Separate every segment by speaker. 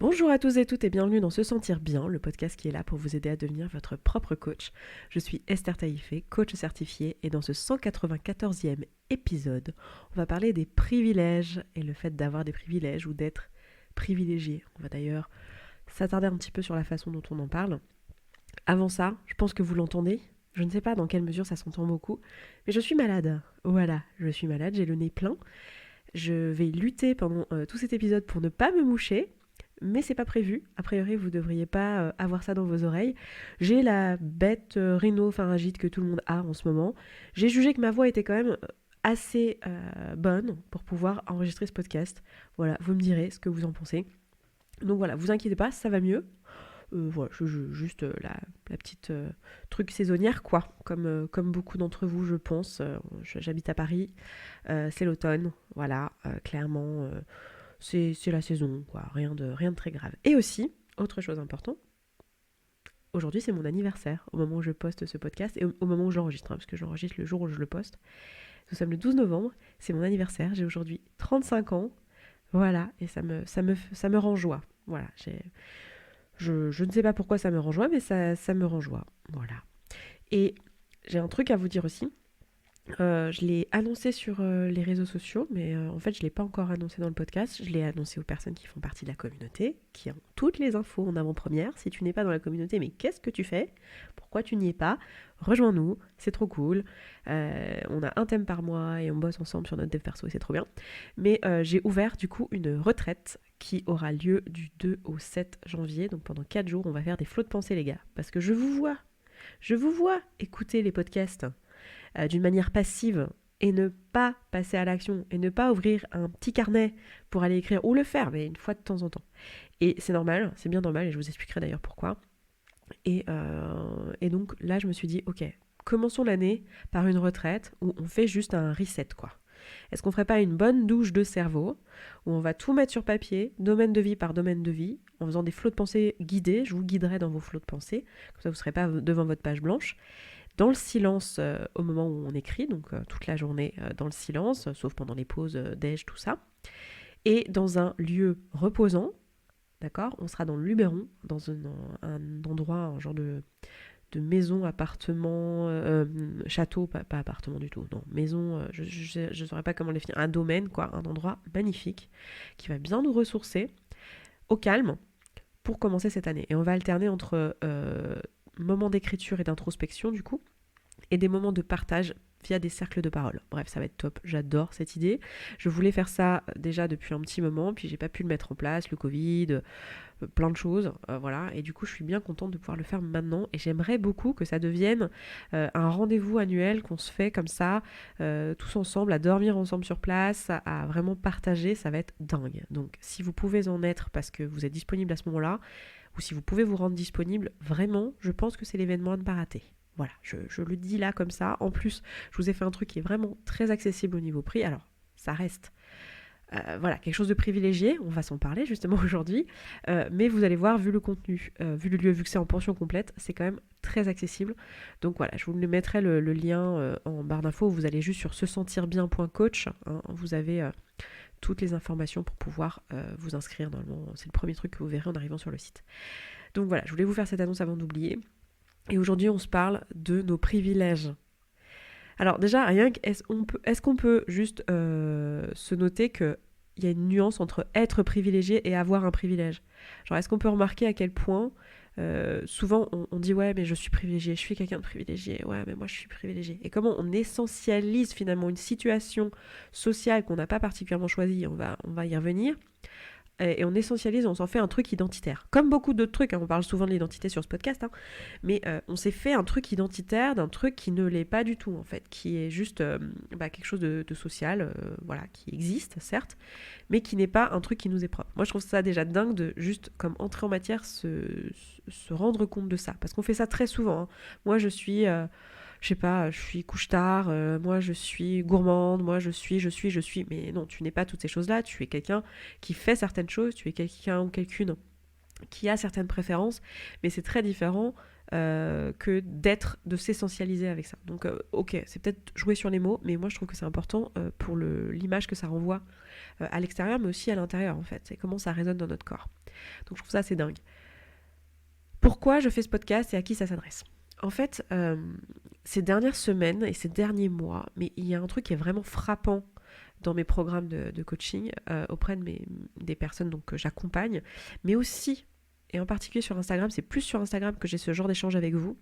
Speaker 1: Bonjour à tous et toutes et bienvenue dans Se Sentir Bien, le podcast qui est là pour vous aider à devenir votre propre coach. Je suis Esther Taïfé, coach certifiée, et dans ce 194e épisode, on va parler des privilèges et le fait d'avoir des privilèges ou d'être privilégié. On va d'ailleurs s'attarder un petit peu sur la façon dont on en parle. Avant ça, je pense que vous l'entendez. Je ne sais pas dans quelle mesure ça s'entend beaucoup, mais je suis malade. Voilà, je suis malade, j'ai le nez plein. Je vais lutter pendant tout cet épisode pour ne pas me moucher. Mais c'est pas prévu. A priori, vous devriez pas avoir ça dans vos oreilles. J'ai la bête rhinopharyngite que tout le monde a en ce moment. J'ai jugé que ma voix était quand même assez bonne pour pouvoir enregistrer ce podcast. Voilà, vous me direz ce que vous en pensez. Donc voilà, vous inquiétez pas, ça va mieux. Voilà, juste la petite truc saisonnière, quoi. Comme beaucoup d'entre vous, je pense. J'habite à Paris. C'est l'automne. Voilà, clairement. C'est la saison, quoi, rien de très grave. Et aussi, autre chose importante, aujourd'hui c'est mon anniversaire, au moment où je poste ce podcast, et au moment où j'enregistre, parce que j'enregistre le jour où je le poste. Nous sommes le 12 novembre, c'est mon anniversaire, j'ai aujourd'hui 35 ans, voilà, et ça me rend joie. Voilà, je ne sais pas pourquoi ça me rend joie, mais ça me rend joie, voilà. Et j'ai un truc à vous dire aussi. Je l'ai annoncé sur les réseaux sociaux, mais en fait je ne l'ai pas encore annoncé dans le podcast. Je l'ai annoncé aux personnes qui font partie de la communauté, qui ont toutes les infos en avant-première. Si tu n'es pas dans la communauté, mais qu'est-ce que tu fais ? Pourquoi tu n'y es pas ? Rejoins-nous, c'est trop cool. On a un thème par mois et on bosse ensemble sur notre dev perso et c'est trop bien. Mais j'ai ouvert du coup une retraite qui aura lieu du 2 au 7 janvier. Donc pendant 4 jours, on va faire des flots de pensée les gars. Parce que je vous vois écouter les podcasts d'une manière passive et ne pas passer à l'action et ne pas ouvrir un petit carnet pour aller écrire ou le faire, mais une fois de temps en temps. Et c'est normal, c'est bien normal et je vous expliquerai d'ailleurs pourquoi. Et donc là, je me suis dit, ok, commençons l'année par une retraite où on fait juste un reset, quoi. Est-ce qu'on ferait pas une bonne douche de cerveau où on va tout mettre sur papier, domaine de vie par domaine de vie, en faisant des flots de pensée guidés, je vous guiderai dans vos flots de pensée, comme ça vous ne serez pas devant votre page blanche, dans le silence au moment où on écrit, donc toute la journée dans le silence, sauf pendant les pauses déj, tout ça, et dans un lieu reposant, d'accord ? On sera dans le Luberon, dans un endroit, un genre de maison, appartement, château, pas appartement du tout, non, maison, je ne saurais pas comment les définir, un domaine, quoi, un endroit magnifique qui va bien nous ressourcer au calme pour commencer cette année. Et on va alterner entre moments d'écriture et d'introspection du coup, et des moments de partage via des cercles de parole. Bref, ça va être top, j'adore cette idée. Je voulais faire ça déjà depuis un petit moment, puis j'ai pas pu le mettre en place, le Covid, plein de choses, voilà. Et du coup, je suis bien contente de pouvoir le faire maintenant, et j'aimerais beaucoup que ça devienne un rendez-vous annuel qu'on se fait comme ça, tous ensemble, à dormir ensemble sur place, à vraiment partager, ça va être dingue. Donc, si vous pouvez en être parce que vous êtes disponible à ce moment-là, ou si vous pouvez vous rendre disponible, vraiment, je pense que c'est l'événement à ne pas rater. Voilà, je le dis là comme ça. En plus, je vous ai fait un truc qui est vraiment très accessible au niveau prix. Alors, ça reste voilà, quelque chose de privilégié. On va s'en parler justement aujourd'hui. Mais vous allez voir, vu le contenu, vu le lieu, vu que c'est en pension complète, c'est quand même très accessible. Donc voilà, je vous mettrai le lien en barre d'infos. Vous allez juste sur sesentirbien.coach. Hein, vous avez toutes les informations pour pouvoir vous inscrire. Normalement, c'est le premier truc que vous verrez en arrivant sur le site. Donc voilà, je voulais vous faire cette annonce avant d'oublier. Et aujourd'hui, on se parle de nos privilèges. Alors déjà, rien que, est-ce qu'on peut juste se noter qu'il y a une nuance entre être privilégié et avoir un privilège ? Genre, est-ce qu'on peut remarquer à quel point, souvent on dit « ouais, mais je suis privilégié, je suis quelqu'un de privilégié, ouais, mais moi je suis privilégié ». Et comment on essentialise finalement une situation sociale qu'on n'a pas particulièrement choisie, on va y revenir, et on essentialise, on s'en fait un truc identitaire. Comme beaucoup d'autres trucs, hein, on parle souvent de l'identité sur ce podcast, hein, mais on s'est fait un truc identitaire d'un truc qui ne l'est pas du tout, en fait, qui est juste quelque chose de social, voilà, qui existe, certes, mais qui n'est pas un truc qui nous est propre. Moi, je trouve ça déjà dingue de juste, comme entrer en matière, se rendre compte de ça, parce qu'on fait ça très souvent. Hein. Moi, je suis... je sais pas, je suis couche-tard, moi je suis gourmande, moi je suis, mais non, tu n'es pas toutes ces choses-là, tu es quelqu'un qui fait certaines choses, tu es quelqu'un ou quelqu'une qui a certaines préférences, mais c'est très différent que de s'essentialiser avec ça. Donc ok, c'est peut-être jouer sur les mots, mais moi je trouve que c'est important pour l'image que ça renvoie à l'extérieur, mais aussi à l'intérieur en fait. C'est comment ça résonne dans notre corps. Donc je trouve ça assez dingue. Pourquoi je fais ce podcast et à qui ça s'adresse ? En fait, ces dernières semaines et ces derniers mois, mais il y a un truc qui est vraiment frappant dans mes programmes de coaching auprès des personnes donc, que j'accompagne, mais aussi, et en particulier sur Instagram, c'est plus sur Instagram que j'ai ce genre d'échange avec vous.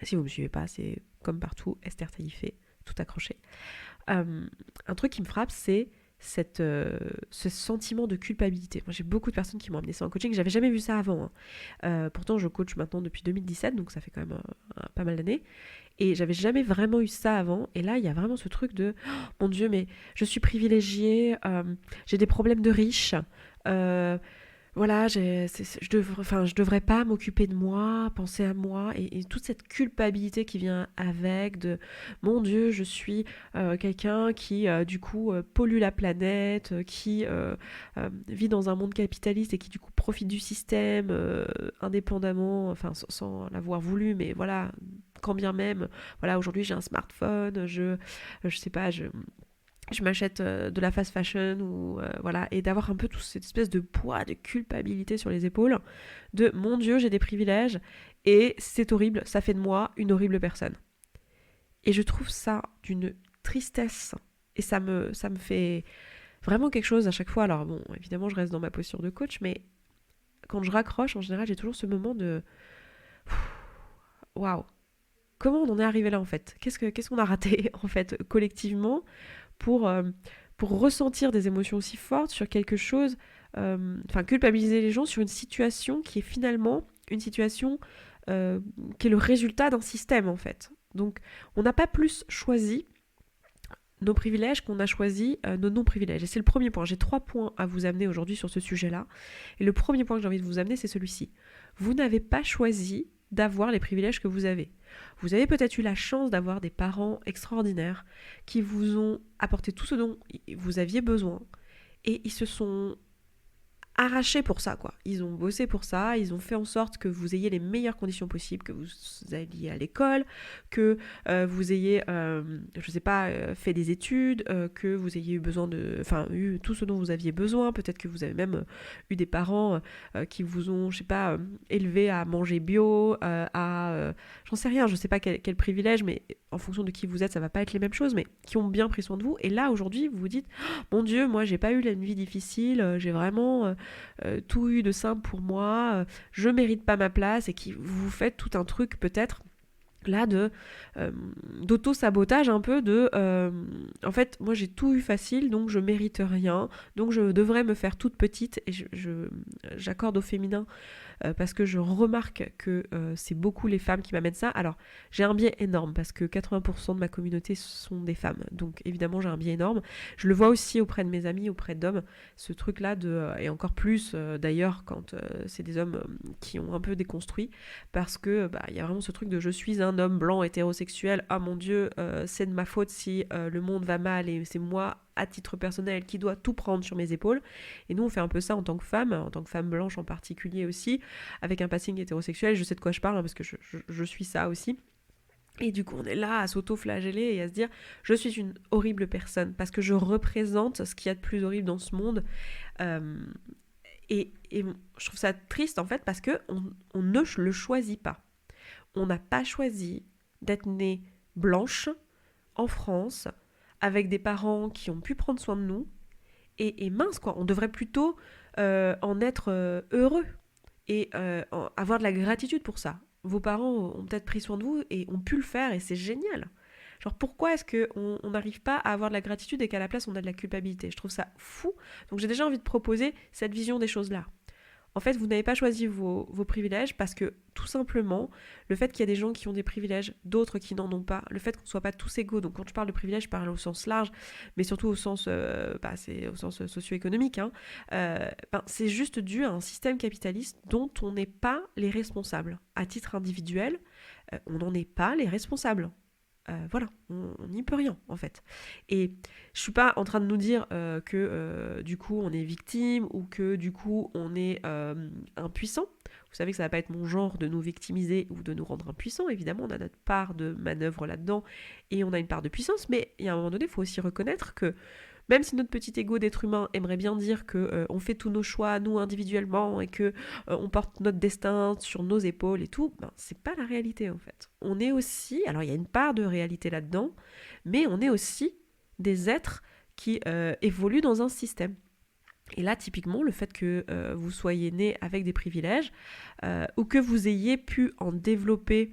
Speaker 1: Si vous ne me suivez pas, c'est comme partout, Esther Taïfé, tout accroché. Un truc qui me frappe, c'est ce sentiment de culpabilité. Moi, j'ai beaucoup de personnes qui m'ont amené ça en coaching. J'avais jamais vu ça avant. Pourtant, je coach maintenant depuis 2017, donc ça fait quand même pas mal d'années. Et j'avais jamais vraiment eu ça avant. Et là, il y a vraiment ce truc de oh, mon Dieu, mais je suis privilégiée, j'ai des problèmes de riche. Voilà, je devrais pas m'occuper de moi, penser à moi, et toute cette culpabilité qui vient avec de mon Dieu, je suis quelqu'un qui du coup pollue la planète, qui vit dans un monde capitaliste et qui du coup profite du système indépendamment, enfin sans l'avoir voulu, mais voilà, quand bien même, voilà, aujourd'hui j'ai un smartphone, je sais pas, je m'achète de la fast fashion ou voilà, et d'avoir un peu toute cette espèce de poids de culpabilité sur les épaules de mon Dieu, j'ai des privilèges et c'est horrible, ça fait de moi une horrible personne. Et je trouve ça d'une tristesse et ça me fait vraiment quelque chose à chaque fois. Alors bon, évidemment, je reste dans ma posture de coach, mais quand je raccroche, en général, j'ai toujours ce moment de waouh, comment on en est arrivé là en fait ? Qu'est-ce qu'on a raté en fait collectivement pour ressentir des émotions aussi fortes sur quelque chose, culpabiliser les gens sur une situation qui est finalement une situation qui est le résultat d'un système en fait. Donc on n'a pas plus choisi nos privilèges qu'on a choisi nos non-privilèges. Et c'est le premier point. J'ai 3 points à vous amener aujourd'hui sur ce sujet-là. Et le premier point que j'ai envie de vous amener, c'est celui-ci. Vous n'avez pas choisi d'avoir les privilèges que vous avez. Vous avez peut-être eu la chance d'avoir des parents extraordinaires qui vous ont apporté tout ce dont vous aviez besoin et ils se sont arrachés pour ça, quoi. Ils ont bossé pour ça, ils ont fait en sorte que vous ayez les meilleures conditions possibles, que vous alliez à l'école, que vous ayez, je sais pas, fait des études, que vous ayez eu tout ce dont vous aviez besoin. Peut-être que vous avez même eu des parents qui vous ont, je sais pas, élevé à manger bio, j'en sais rien, je sais pas quel privilège, mais en fonction de qui vous êtes, ça va pas être les mêmes choses, mais qui ont bien pris soin de vous. Et là, aujourd'hui, vous vous dites, mon Dieu, moi, j'ai pas eu une vie difficile, j'ai vraiment tout eu de simple pour moi, je mérite pas ma place, et qui vous faites tout un truc peut-être là d'auto-sabotage un peu en fait moi j'ai tout eu facile donc je mérite rien, donc je devrais me faire toute petite, et j'accorde au féminin parce que je remarque que c'est beaucoup les femmes qui m'amènent ça. Alors j'ai un biais énorme parce que 80% de ma communauté sont des femmes, donc évidemment j'ai un biais énorme. Je le vois aussi auprès de mes amis, auprès d'hommes, ce truc là et encore plus d'ailleurs quand c'est des hommes qui ont un peu déconstruit, parce que y a vraiment ce truc de je suis un homme blanc hétérosexuel, ah mon Dieu, c'est de ma faute si le monde va mal et c'est moi à titre personnel qui doit tout prendre sur mes épaules. Et nous on fait un peu ça en tant que femme blanche en particulier aussi, avec un passing hétérosexuel. Je sais de quoi je parle parce que je suis ça aussi. Et du coup on est là à s'auto-flageller et à se dire je suis une horrible personne parce que je représente ce qu'il y a de plus horrible dans ce monde. Et je trouve ça triste en fait parce qu'on ne le choisit pas. On n'a pas choisi d'être née blanche en France avec des parents qui ont pu prendre soin de nous, et mince quoi, on devrait plutôt en être heureux et avoir de la gratitude pour ça. Vos parents ont peut-être pris soin de vous et ont pu le faire et c'est génial. Genre pourquoi est-ce qu'on n'arrive pas à avoir de la gratitude et qu'à la place on a de la culpabilité ? Je trouve ça fou. Donc j'ai déjà envie de proposer cette vision des choses-là. En fait, vous n'avez pas choisi vos privilèges parce que, tout simplement, le fait qu'il y a des gens qui ont des privilèges, d'autres qui n'en ont pas, le fait qu'on ne soit pas tous égaux, donc quand je parle de privilèges, je parle au sens large, mais surtout au sens, c'est au sens socio-économique, c'est juste dû à un système capitaliste dont on n'est pas les responsables. À titre individuel, on n'en est pas les responsables. Voilà, on n'y peut rien en fait. Et je suis pas en train de nous dire que du coup on est victime ou que du coup on est impuissant. Vous savez que ça va pas être mon genre de nous victimiser ou de nous rendre impuissants. Évidemment, on a notre part de manœuvre là-dedans et on a une part de puissance, mais il y a un moment donné, il faut aussi reconnaître que même si notre petit ego d'être humain aimerait bien dire que on fait tous nos choix, nous individuellement, et que on porte notre destin sur nos épaules et tout, c'est pas la réalité en fait. On est aussi, alors il y a une part de réalité là-dedans, mais on est aussi des êtres qui évoluent dans un système. Et là, typiquement, le fait que vous soyez né avec des privilèges ou que vous ayez pu en développer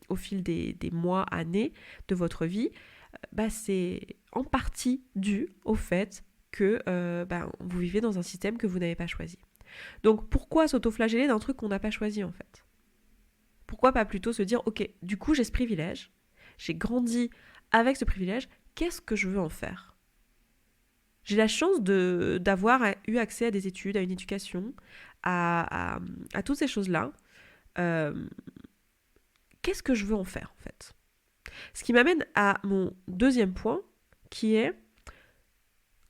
Speaker 1: au fil des mois, années de votre vie, c'est en partie dû au fait que vous vivez dans un système que vous n'avez pas choisi. Donc pourquoi s'autoflageller d'un truc qu'on n'a pas choisi en fait ? Pourquoi pas plutôt se dire, ok, du coup j'ai ce privilège, j'ai grandi avec ce privilège, qu'est-ce que je veux en faire ? J'ai la chance d'avoir eu accès à des études, à une éducation, à toutes ces choses-là. Qu'est-ce que je veux en faire en fait ? Ce qui m'amène à mon deuxième point, qui est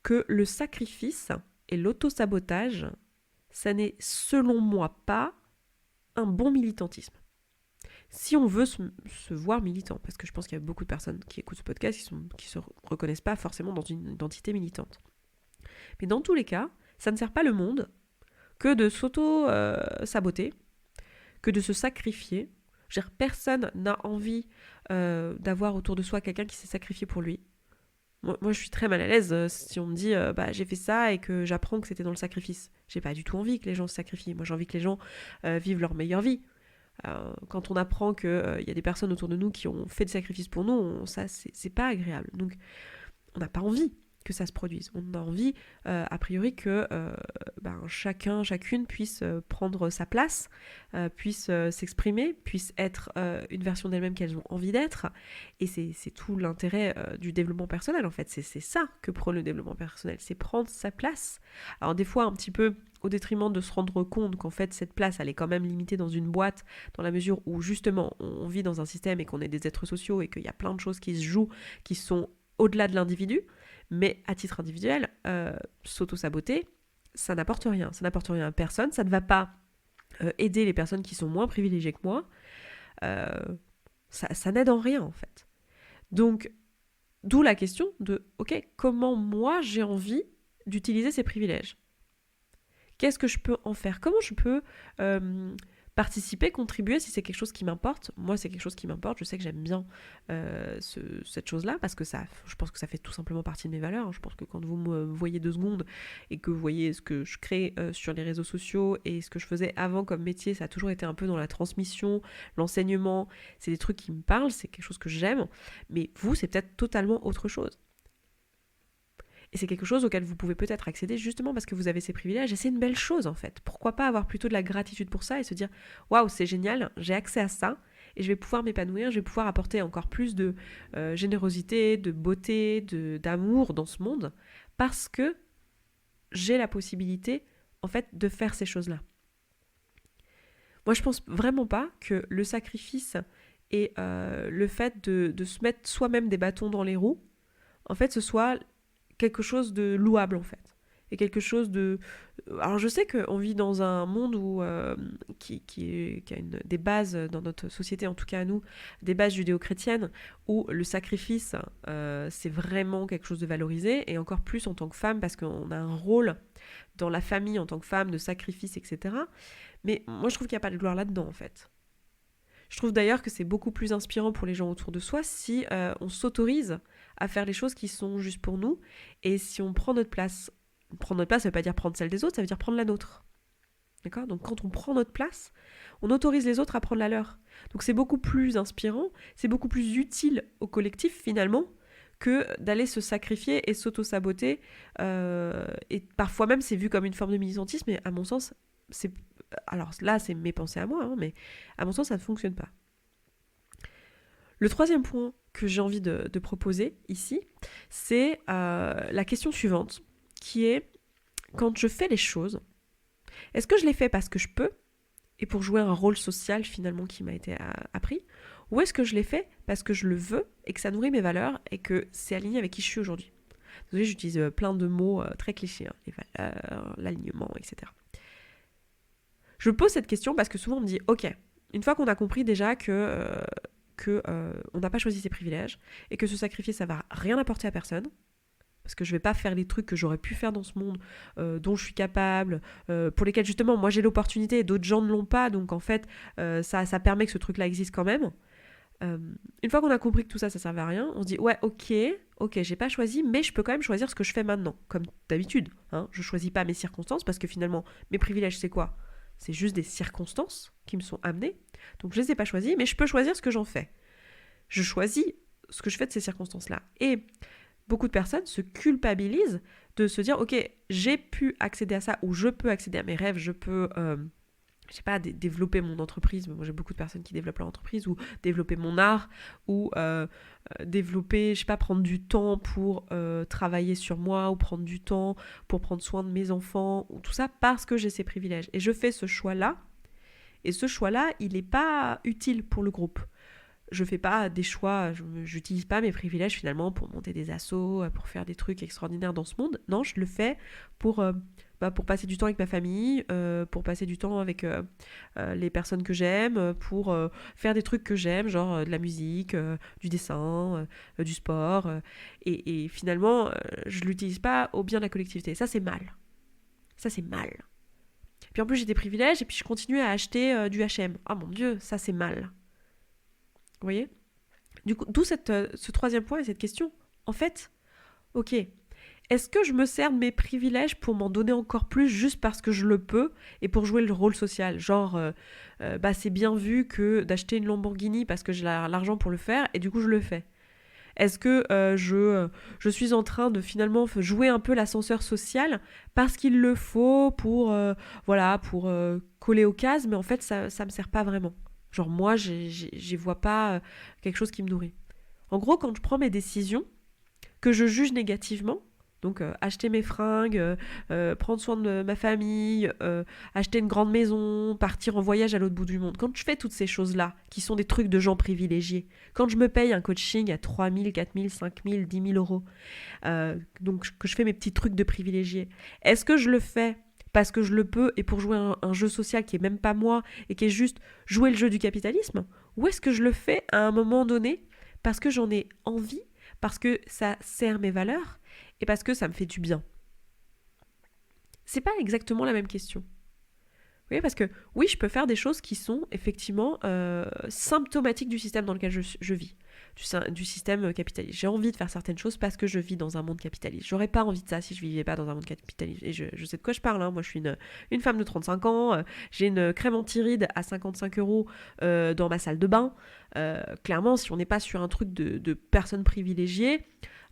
Speaker 1: que le sacrifice et l'autosabotage, ça n'est selon moi pas un bon militantisme. Si on veut se voir militant, parce que je pense qu'il y a beaucoup de personnes qui écoutent ce podcast qui ne se reconnaissent pas forcément dans une identité militante. Mais dans tous les cas, ça ne sert pas le monde que de s'auto-saboter, que de se sacrifier. Personne n'a envie d'avoir autour de soi quelqu'un qui s'est sacrifié pour lui. Moi, je suis très mal à l'aise si on me dit j'ai fait ça et que j'apprends que c'était dans le sacrifice. J'ai pas du tout envie que les gens se sacrifient. Moi, j'ai envie que les gens vivent leur meilleure vie. Quand on apprend qu'il y a des personnes autour de nous qui ont fait des sacrifices pour nous, ça, c'est pas agréable. Donc, on n'a pas envie que ça se produise. On a envie, a priori, que chacun, chacune puisse prendre sa place, puisse s'exprimer, puisse être une version d'elle-même qu'elles ont envie d'être. Et c'est tout l'intérêt du développement personnel, en fait. C'est ça que prône le développement personnel, c'est prendre sa place. Alors des fois, un petit peu au détriment de se rendre compte qu'en fait, cette place, elle est quand même limitée dans une boîte, dans la mesure où, justement, on vit dans un système et qu'on est des êtres sociaux et qu'il y a plein de choses qui se jouent, qui sont au-delà de l'individu. Mais à titre individuel, s'auto-saboter, ça n'apporte rien. Ça n'apporte rien à personne. Ça ne va pas aider les personnes qui sont moins privilégiées que moi. Ça n'aide en rien, en fait. Donc, d'où la question de, ok, comment moi j'ai envie d'utiliser ces privilèges ? Qu'est-ce que je peux en faire ? Comment je peux participer, contribuer si c'est quelque chose qui m'importe ? Moi, c'est quelque chose qui m'importe. Je sais que j'aime bien cette chose-là parce que je pense que ça fait tout simplement partie de mes valeurs. Je pense que quand vous me voyez 2 secondes et que vous voyez ce que je crée sur les réseaux sociaux et ce que je faisais avant comme métier, ça a toujours été un peu dans la transmission, l'enseignement. C'est des trucs qui me parlent, c'est quelque chose que j'aime. Mais vous, c'est peut-être totalement autre chose. Et c'est quelque chose auquel vous pouvez peut-être accéder justement parce que vous avez ces privilèges. Et c'est une belle chose en fait. Pourquoi pas avoir plutôt de la gratitude pour ça et se dire « Waouh, c'est génial, j'ai accès à ça et je vais pouvoir m'épanouir, je vais pouvoir apporter encore plus de générosité, de beauté, d'amour dans ce monde parce que j'ai la possibilité en fait de faire ces choses-là. » Moi, je pense vraiment pas que le sacrifice et le fait de se mettre soi-même des bâtons dans les roues, en fait, ce soit quelque chose de louable en fait. Et quelque chose de... Alors je sais qu'on vit dans un monde où, qui a des bases dans notre société, en tout cas à nous, des bases judéo-chrétiennes, où le sacrifice, c'est vraiment quelque chose de valorisé, et encore plus en tant que femme, parce qu'on a un rôle dans la famille en tant que femme de sacrifice, etc. Mais moi je trouve qu'il n'y a pas de gloire là-dedans en fait. Je trouve d'ailleurs que c'est beaucoup plus inspirant pour les gens autour de soi si on s'autorise à faire les choses qui sont juste pour nous et si on prend notre place. Prendre notre place, ça ne veut pas dire prendre celle des autres, ça veut dire prendre la nôtre. D'accord ? Donc quand on prend notre place, on autorise les autres à prendre la leur. Donc c'est beaucoup plus inspirant, c'est beaucoup plus utile au collectif finalement que d'aller se sacrifier et s'auto-saboter. Et parfois même c'est vu comme une forme de militantisme, mais à mon sens, alors là c'est mes pensées à moi, mais à mon sens ça ne fonctionne pas. Le troisième point que j'ai envie de proposer ici, c'est la question suivante, qui est, quand je fais les choses, est-ce que je les fais parce que je peux, et pour jouer un rôle social finalement qui m'a été appris, ou est-ce que je les fais parce que je le veux, et que ça nourrit mes valeurs, et que c'est aligné avec qui je suis aujourd'hui ? Désolée, j'utilise plein de mots très clichés, les valeurs, l'alignement, etc. Je pose cette question parce que souvent on me dit, ok, une fois qu'on a compris déjà on n'a pas choisi ses privilèges et que se sacrifier, ça va rien apporter à personne, parce que je vais pas faire les trucs que j'aurais pu faire dans ce monde, dont je suis capable, pour lesquels justement moi j'ai l'opportunité et d'autres gens ne l'ont pas, donc en fait ça permet que ce truc-là existe quand même. Une fois qu'on a compris que tout ça servait à rien, on se dit ouais ok, j'ai pas choisi, mais je peux quand même choisir ce que je fais maintenant, comme d'habitude. Hein, je choisis pas mes circonstances parce que finalement mes privilèges c'est quoi ? C'est juste des circonstances qui me sont amenées, donc je les ai pas choisis, mais je peux choisir ce que j'en fais. Je choisis ce que je fais de ces circonstances-là. Et beaucoup de personnes se culpabilisent de se dire ok, j'ai pu accéder à ça, ou je peux accéder à mes rêves, je peux je sais pas, développer mon entreprise. Moi j'ai beaucoup de personnes qui développent leur entreprise, ou développer mon art, ou développer, je sais pas, prendre du temps pour travailler sur moi, ou prendre du temps pour prendre soin de mes enfants, ou tout ça parce que j'ai ces privilèges. Et je fais ce choix-là, et ce choix-là, il n'est pas utile pour le groupe. Je fais pas des choix, j'utilise pas mes privilèges finalement pour monter des assos, pour faire des trucs extraordinaires dans ce monde. Non, je le fais pour passer du temps avec ma famille, pour passer du temps avec les personnes que j'aime, pour faire des trucs que j'aime, genre de la musique, du dessin, du sport. Et finalement, je l'utilise pas au bien de la collectivité. Ça, c'est mal. Ça, c'est mal. Puis en plus, j'ai des privilèges et puis je continue à acheter du H&M. Ah mon Dieu, ça, c'est mal. Vous voyez ? Du coup, d'où ce troisième point et cette question. En fait, ok, est-ce que je me sers de mes privilèges pour m'en donner encore plus juste parce que je le peux et pour jouer le rôle social ? Genre, c'est bien vu que d'acheter une Lamborghini parce que j'ai l'argent pour le faire et du coup je le fais. Est-ce que je suis en train de finalement jouer un peu l'ascenseur social parce qu'il le faut pour coller aux cases, mais en fait ça me sert pas vraiment. Genre moi, j'y vois pas quelque chose qui me nourrit. En gros, quand je prends mes décisions, que je juge négativement, donc acheter mes fringues, prendre soin de ma famille, acheter une grande maison, partir en voyage à l'autre bout du monde, quand je fais toutes ces choses-là, qui sont des trucs de gens privilégiés, quand je me paye un coaching à 3 000, 4 000, 5 000, 10 000 euros, donc que je fais mes petits trucs de privilégiés, est-ce que je le fais parce que je le peux et pour jouer un jeu social qui est même pas moi et qui est juste jouer le jeu du capitalisme, ou est-ce que je le fais à un moment donné parce que j'en ai envie, parce que ça sert mes valeurs et parce que ça me fait du bien? C'est pas exactement la même question. Vous voyez, parce que oui, je peux faire des choses qui sont effectivement symptomatiques du système dans lequel je vis, du système capitaliste. J'ai envie de faire certaines choses parce que je vis dans un monde capitaliste. J'aurais pas envie de ça si je vivais pas dans un monde capitaliste. Et je sais de quoi je parle, hein. Moi je suis une femme de 35 ans, j'ai une crème anti-rides à 55 € dans ma salle de bain. Clairement, si on n'est pas sur un truc de personnes privilégiées,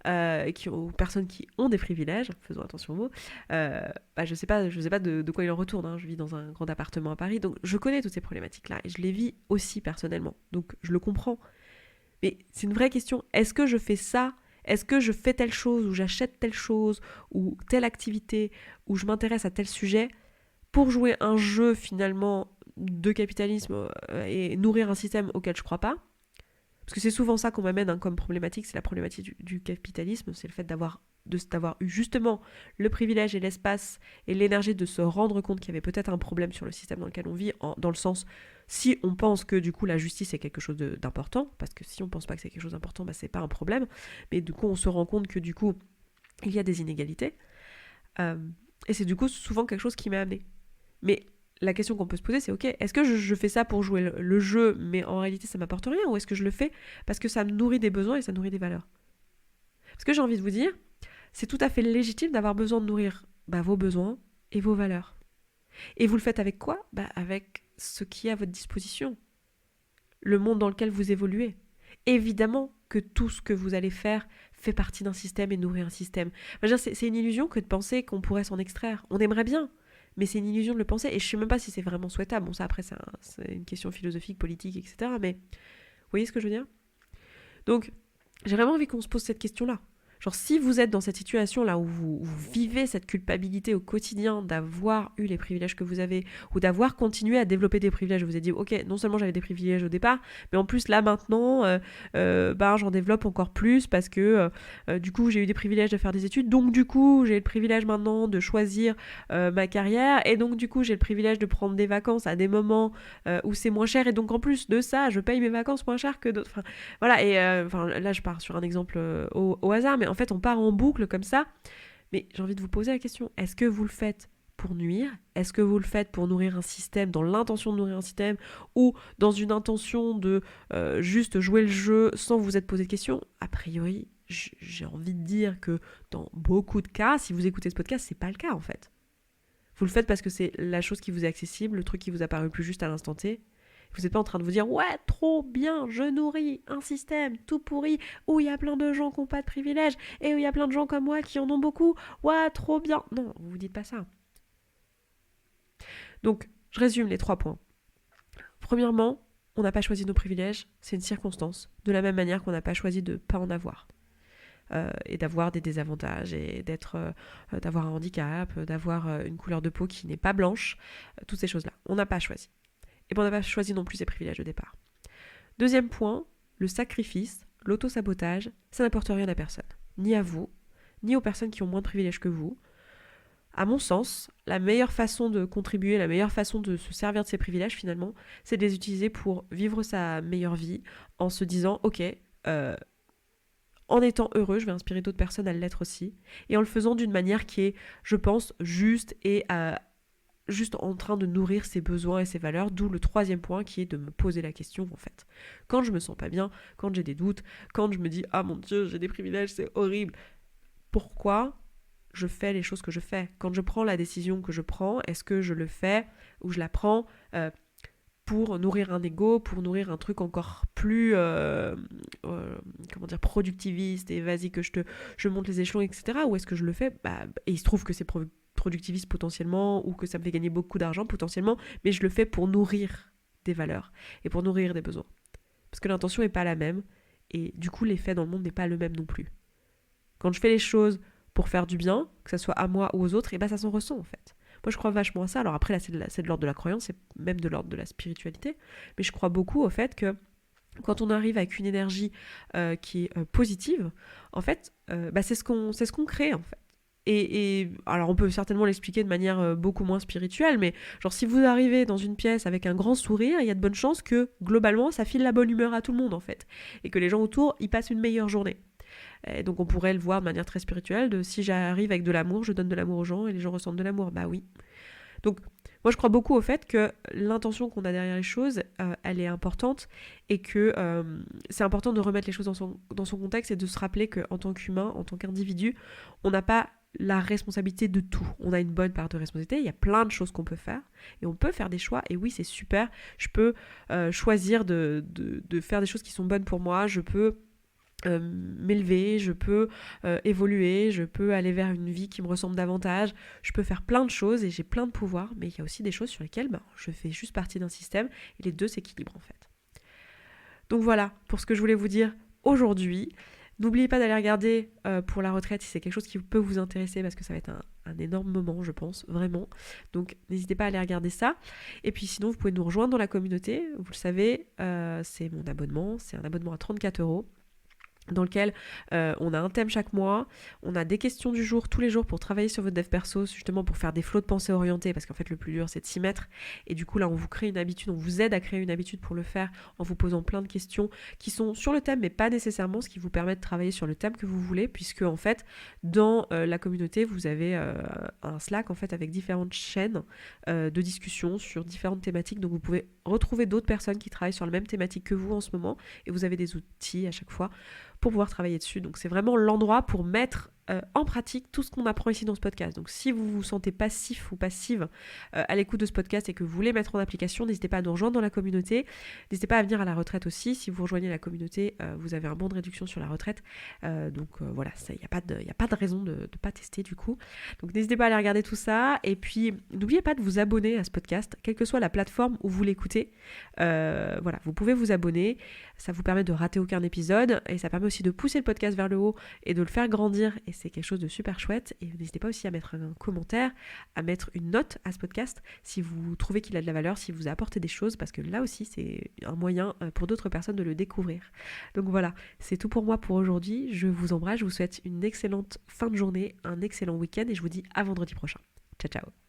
Speaker 1: ou personnes qui ont des privilèges, faisons attention aux mots, je sais pas de quoi il en retourne, hein. Je vis dans un grand appartement à Paris, donc je connais toutes ces problématiques-là, et je les vis aussi personnellement, donc je le comprends. Mais c'est une vraie question, est-ce que je fais ça ? Est-ce que je fais telle chose, ou j'achète telle chose, ou telle activité, ou je m'intéresse à tel sujet, pour jouer un jeu finalement de capitalisme et nourrir un système auquel je crois pas ? Parce que c'est souvent ça qu'on m'amène comme problématique, c'est la problématique du capitalisme, c'est le fait d'avoir eu justement le privilège et l'espace et l'énergie de se rendre compte qu'il y avait peut-être un problème sur le système dans lequel on vit, dans le sens, si on pense que du coup la justice est quelque chose d'important, parce que si on pense pas que c'est quelque chose d'important, c'est pas un problème, mais du coup on se rend compte que du coup il y a des inégalités, et c'est du coup souvent quelque chose qui m'a amené. Mais la question qu'on peut se poser, c'est ok, est-ce que je fais ça pour jouer le jeu, mais en réalité ça m'apporte rien, ou est-ce que je le fais parce que ça me nourrit des besoins et ça nourrit des valeurs ? Parce que j'ai envie de vous dire, c'est tout à fait légitime d'avoir besoin de nourrir vos besoins et vos valeurs. Et vous le faites avec quoi ? Avec ce qui est à votre disposition, le monde dans lequel vous évoluez. Évidemment que tout ce que vous allez faire fait partie d'un système et nourrit un système. C'est une illusion que de penser qu'on pourrait s'en extraire. On aimerait bien, mais c'est une illusion de le penser, et je ne sais même pas si c'est vraiment souhaitable. Bon, ça après, c'est une question philosophique, politique, etc. Mais vous voyez ce que je veux dire ? Donc, j'ai vraiment envie qu'on se pose cette question-là. Genre, si vous êtes dans cette situation-là où vous vivez cette culpabilité au quotidien d'avoir eu les privilèges que vous avez ou d'avoir continué à développer des privilèges, vous vous êtes dit, ok, non seulement j'avais des privilèges au départ, mais en plus là maintenant, j'en développe encore plus parce que du coup j'ai eu des privilèges de faire des études, donc du coup j'ai le privilège maintenant de choisir ma carrière et donc du coup j'ai le privilège de prendre des vacances à des moments où c'est moins cher et donc en plus de ça, je paye mes vacances moins cher que d'autres. Enfin, voilà, et là je pars sur un exemple au hasard, mais en fait on part en boucle comme ça. Mais j'ai envie de vous poser la question, est-ce que vous le faites pour nuire? Est-ce que vous le faites pour nourrir un système, dans l'intention de nourrir un système, ou dans une intention de juste jouer le jeu sans vous être posé de questions? A priori, j'ai envie de dire que dans beaucoup de cas, si vous écoutez ce podcast, c'est pas le cas en fait. Vous le faites parce que c'est la chose qui vous est accessible, le truc qui vous a paru le plus juste à l'instant T. Vous n'êtes pas en train de vous dire « Ouais, trop bien, je nourris un système tout pourri où il y a plein de gens qui n'ont pas de privilèges et où il y a plein de gens comme moi qui en ont beaucoup. Ouais, trop bien !» Non, vous vous dites pas ça. Donc, je résume les 3 points. Premièrement, on n'a pas choisi nos privilèges, c'est une circonstance. De la même manière qu'on n'a pas choisi de ne pas en avoir. Et d'avoir des désavantages et d'avoir un handicap, d'avoir une couleur de peau qui n'est pas blanche, toutes ces choses-là. On n'a pas choisi. Et bien on n'a pas choisi non plus ces privilèges de départ. Deuxième point, le sacrifice, l'auto-sabotage, ça n'apporte rien à personne. Ni à vous, ni aux personnes qui ont moins de privilèges que vous. À mon sens, la meilleure façon de contribuer, la meilleure façon de se servir de ces privilèges finalement, c'est de les utiliser pour vivre sa meilleure vie en se disant « Ok, en étant heureux, je vais inspirer d'autres personnes à l'être aussi. » Et en le faisant d'une manière qui est, je pense, juste et juste en train de nourrir ses besoins et ses valeurs, d'où le 3e point qui est de me poser la question en fait. Quand je me sens pas bien, quand j'ai des doutes, quand je me dis « Ah mon Dieu, j'ai des privilèges, c'est horrible », pourquoi je fais les choses que je fais? Quand je prends la décision que je prends, est-ce que je le fais ou je la prends pour nourrir un ego, pour nourrir un truc encore plus productiviste et vas-y que je monte les échelons, etc. Ou est-ce que je le fais et il se trouve que c'est productiviste potentiellement ou que ça me fait gagner beaucoup d'argent potentiellement, mais je le fais pour nourrir des valeurs et pour nourrir des besoins. Parce que l'intention n'est pas la même et du coup l'effet dans le monde n'est pas le même non plus. Quand je fais les choses pour faire du bien, que ce soit à moi ou aux autres, et ça s'en ressent en fait. Moi je crois vachement à ça, alors après là c'est de l'ordre de la croyance, c'est même de l'ordre de la spiritualité, mais je crois beaucoup au fait que quand on arrive avec une énergie qui est positive, en fait, c'est ce qu'on crée en fait. Et alors on peut certainement l'expliquer de manière beaucoup moins spirituelle, mais genre si vous arrivez dans une pièce avec un grand sourire, il y a de bonnes chances que globalement ça file la bonne humeur à tout le monde en fait, et que les gens autour y passent une meilleure journée. Et donc on pourrait le voir de manière très spirituelle, de si j'arrive avec de l'amour, je donne de l'amour aux gens et les gens ressentent de l'amour, bah oui. Donc moi je crois beaucoup au fait que l'intention qu'on a derrière les choses, elle est importante et que c'est important de remettre les choses dans son contexte et de se rappeler qu'en tant qu'humain, en tant qu'individu, on n'a pas la responsabilité de tout. On a une bonne part de responsabilité, il y a plein de choses qu'on peut faire et on peut faire des choix et oui c'est super, je peux choisir de faire des choses qui sont bonnes pour moi, je peux m'élever, je peux évoluer, je peux aller vers une vie qui me ressemble davantage, je peux faire plein de choses et j'ai plein de pouvoirs, mais il y a aussi des choses sur lesquelles je fais juste partie d'un système et les deux s'équilibrent en fait. Donc voilà pour ce que je voulais vous dire aujourd'hui. N'oubliez pas d'aller regarder pour la retraite si c'est quelque chose qui peut vous intéresser parce que ça va être un énorme moment je pense, vraiment. Donc n'hésitez pas à aller regarder ça. Et puis sinon vous pouvez nous rejoindre dans la communauté, vous le savez, c'est mon abonnement, c'est un abonnement à 34€. Dans lequel on a un thème chaque mois, on a des questions du jour tous les jours pour travailler sur votre dev perso, justement pour faire des flots de pensée orientés, parce qu'en fait le plus dur c'est de s'y mettre, et du coup là on vous crée une habitude, on vous aide à créer une habitude pour le faire en vous posant plein de questions qui sont sur le thème mais pas nécessairement, ce qui vous permet de travailler sur le thème que vous voulez, puisque en fait dans la communauté vous avez un Slack en fait avec différentes chaînes de discussion sur différentes thématiques, donc vous pouvez retrouver d'autres personnes qui travaillent sur la même thématique que vous en ce moment, et vous avez des outils à chaque fois pour pouvoir travailler dessus. Donc c'est vraiment l'endroit pour mettre en pratique tout ce qu'on apprend ici dans ce podcast. Donc si vous vous sentez passif ou passive à l'écoute de ce podcast et que vous voulez mettre en application, n'hésitez pas à nous rejoindre dans la communauté. N'hésitez pas à venir à la retraite aussi. Si vous rejoignez la communauté, vous avez un bon de réduction sur la retraite. Donc voilà, il n'y a pas de raison de ne pas tester du coup. Donc n'hésitez pas à aller regarder tout ça. Et puis n'oubliez pas de vous abonner à ce podcast, quelle que soit la plateforme où vous l'écoutez. Voilà, vous pouvez vous abonner. Ça vous permet de rater aucun épisode et ça permet aussi de pousser le podcast vers le haut et de le faire grandir, et c'est quelque chose de super chouette. Et n'hésitez pas aussi à mettre un commentaire, à mettre une note à ce podcast si vous trouvez qu'il a de la valeur, si vous a apporté des choses, parce que là aussi c'est un moyen pour d'autres personnes de le découvrir. Donc voilà, c'est tout pour moi pour aujourd'hui. Je vous embrasse, je vous souhaite une excellente fin de journée, un excellent week-end et je vous dis à vendredi prochain. Ciao ciao.